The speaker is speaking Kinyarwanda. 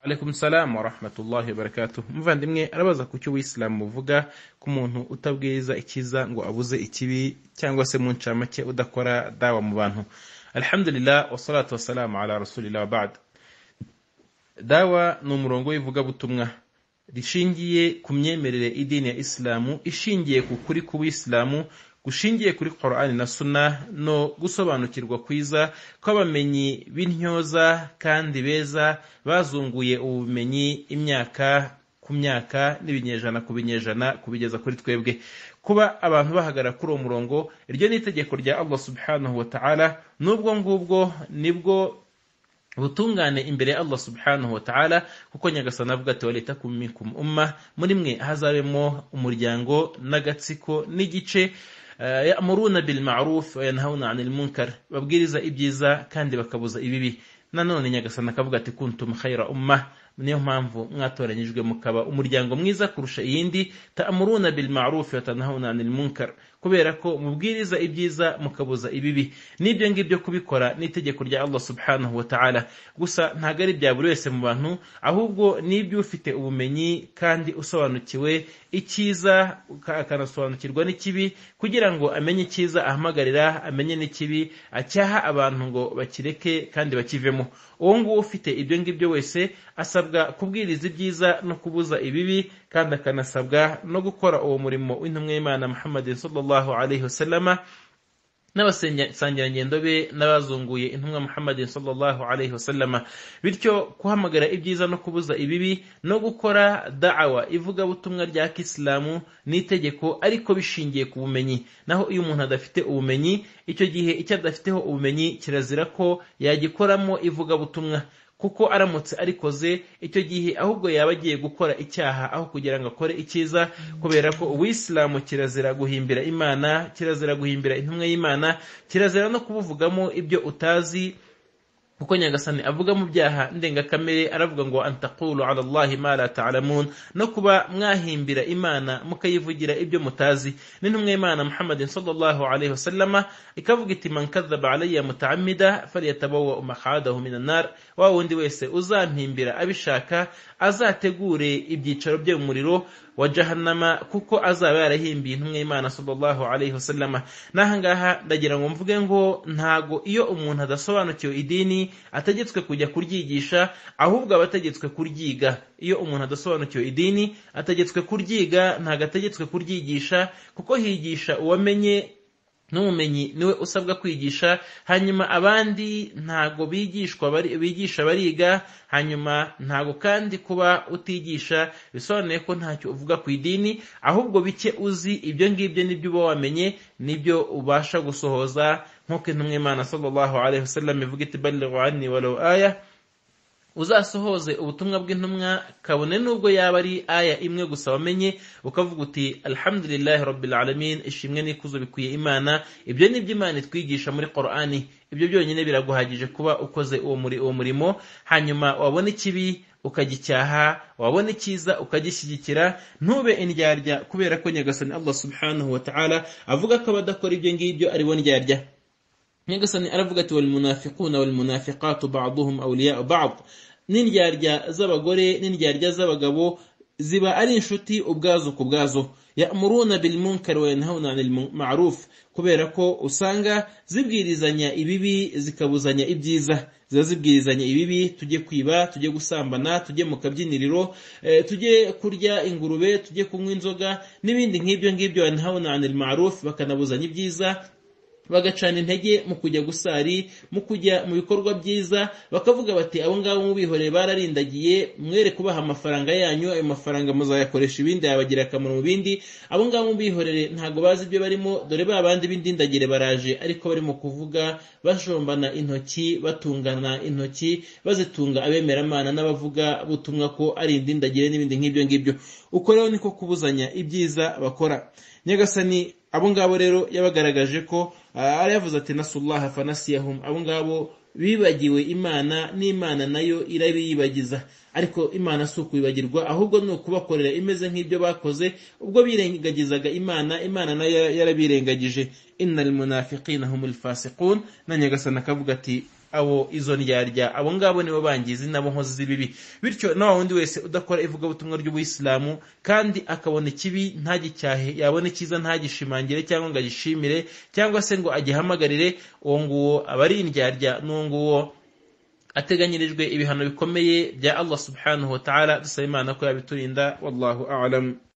Alaikum salam wa rahmatullahi wa barakatuh. Muvandimwe arabaza ku cyo Uislamu uvuga ku muntu utabwiriza ikiza ngo abuze ikibi cyangwa se mu ncamake udakora dawa mu bantu. Alhamdulillah wa salatu wa salam ala rasulillah wa ba'd. Dawa ni umurongo w'ivuga butumwa rishingiye ku myemerere idini ya Islamu, ishingiye ku kuri k'Uislamu, gushingiye kuri Qur'ani na Sunna, no gusobanukirwa kwiza kw'abamenyi b'intyoza kandi beza bazunguye ubumenyi imyaka ku myaka n'ibinyejana ku binyejana kubigeza kuri twebwe. Kuba abantu bahagara kuri uwo murongo, iryo ni itegeko rya Allah subhanahu wa ta'ala, nubwo ngubwo nibwo butungane imbere ya Allah subhanahu wa ta'ala, kuko Nyagasani avuga ati walitakum minkum umma, muri mwe hazabemo umuryango n'agatsiko n'igice ya'muruna bil ma'ruf wa yanhauna 'anil munkar, babwiriza ibyiza kandi bakabuza ibibi. Nanone Nyagasani akavuga ati kuntum khayra umma, niyo mpamvu mwatoranyijwe mukaba umuryango mwiza kurusha iyindi, ta'muruna bil ma'ruf wa tanhauna 'anil munkar, kubera ko mubwiriza ibyiza mukabuza ibibi. Nibyo ngibyo kubikora n'itegeko rya Allah subhanahu wa ta'ala. Gusa ntago ari bya buri wese mu bantu, ahubwo nibyo ufite ubumenyi kandi usobanukiwe icyiza akanasobanukirwa n'ikibi, kugira ngo amenye icyiza ahamagarira, amenye n'ikibi acyaha abantu ngo bakireke kandi bakivemo. Uwo nguwo ufite ibyo ngibyo wese asabwa kubwiriza ibyiza no kubuza ibibi, kandi akanasabwa no gukora uwo murimo w'intumwa y'Imana Muhammad sallallahu alaihi wasallama n'abasangirangendo be n'abazunguye intumwa Muhammad sallallahu alaihi wasallama. Bityo kuhamagara ibyiza no kubuza ibibi no gukora da'awa ivuga butumwa rya Islamu ni itegeko, ariko bishingiye ku bumenyi. Naho iyo umuntu adafite ubumenyi, icyo gihe icyo adafiteho ubumenyi kirazira ko yagikoramo ivuga butumwa, kuko aramutse arikoze icyo gihe ahubwo yaba agiye gukora icyaha aho kugira ngo akore icyiza, kubera ko Uislamu kirazira guhimbira Imana, kirazira guhimbira intumwa y'Imana, kirazira no kubuvugamo ibyo utazi, kuko Nyagasani avuga mu byaha ndengakamere aravuga ngo antaqulu ala Allahi ma la ta'lamun, no kuba mwahimbira Imana mukayivugira ibyo mutazi. N'intumwa y'Imana Muhammad sallallahu alaihi wasallama ikavuga iti man kadhaba alayya muta'ammida falyatabawwa maq'adahu minan nar, wa wundi wese uzampimbira abishaka azategure ibyicaro bye mu muriro wa jahannama, kuko azaba yarahimbiye intumwa y'Imana sallallahu alaihi wasallama. Nahangaha ndagira ngo mvuge ngo ntago iyo umuntu adasobanukiwe idini ategetswe kujya kuryigisha, ahubwo abategetswe kuryiga. Iyo umuntu adasobanukiwe idini ategetswe kuryiga, ntago ategetswe kuryigisha, kuko higisha uwamenye n'umumenyi niwe usabwa kwigisha. Hanyuma abandi ntago bigisha bariga. Hanyuma ntago kandi kuba utigisha bisobanuye ko ntacyo uvuga ku idini, ahubwo bike uzi ibyo ngibyo nibyo uba wamenye, nibyo ubasha gusohoza. Nk'uko intumwa y'Imana sallallahu alaihi wasallam ivuga iti ballighu anni walau aya, uzasohoze ubutumwa bw'intumwa kabone nubwo yaba ari aya imwe gusa wamenye, ukavuga uti alhamdulillahi rabbil alamin, ishimwe n'ikuzo bikwiye Imana. Ibyo nibyo Imana itwigisha muri Qur'ani, ibyo byonyine biraguhagije kuba ukoze uwo murimo. Hanyuma wabona ikibi ukagicyaha, wabona icyiza ukagishyigikira, ntube indyarya, kubera ko Nyagasani Allah subhanahu wa ta'ala avuga ko abadakora ibyo ngibyo ari bo ndyarya. Nyagasani aravuga ati wal munafiquna wal munafiqatu ba'duhum awliya'u ba'd, n'indyarya z'abagore n'indyarya z'abagabo ziba ari inshuti ubwazo ku bwazo. Ya'muruna bil munkar wa yanhauna 'anil ma'ruf, kubera ko usanga zibwirizanya ibibi zikabuzanya ibyiza. Ziba zibwirizanya ibibi, tujye kwiba, tujye gusambana, tujye mu kabyiniriro, tujye kurya ingurube, tujye kunywa inzoga n'ibindi nk'ibyo ngibyo. Yanhauna 'anil ma'ruf, bakanabuzanya ibyiza, bagacana intege mu kujya gusari, mu kujya mu bikorwa byiza. Bakavuga bati abo ngabo mubihoreye bararindagiye, mwere kubaha amafaranga yanyu, ayo mafaranga muzayakoresha ibindi, yabagira akamaro mu bindi. Abo ngabo mubihorere ntago bazi ibyo barimo, dore ba bandi b'indindagire baraje, ariko barimo kuvuga bashombana intoki, batungana intoki, bazitunga abemeramana n'abavuga butumwa ko ari indindagire n'ibindi nk'ibyo ngibyo. Uko rero niko kubuzanya ibyiza bakora. Nyagasani abo ngabo rero yabagaragaje ko arayavuze ati nasullaha fanasiyahum, abo ngabo bibagiwe Imana, n'Imana nayo irabiyibagiza. Ariko Imana si ukubibagirwa, ahubwo ni ukubakorera imeze nk'ibyo bakoze ubwo birengagizaga Imana. Imana nayo yarabirengagije. Innal munafiqina humul fasiqun, na Nyagasani akavuga ati abo izo ndyarya, abo ngabo nibo bangizi n'abo nkozi z'ibibi. Bityo na wundi wese udakora ivugabutumwa ry'ubuyisilamu kandi akabona ikibi ntagicyahe, yabona icyiza ntagishimangire cyangwa ngo agishimire cyangwa se ngo agihamagarire, uwo nguwo aba ari indyarya, n'uwo nguwo ateganyirijwe ibihano bikomeye bya Allah subhanahu wa ta'ala. Dusaba Imana ko yabiturinda. Wallahu a'lam.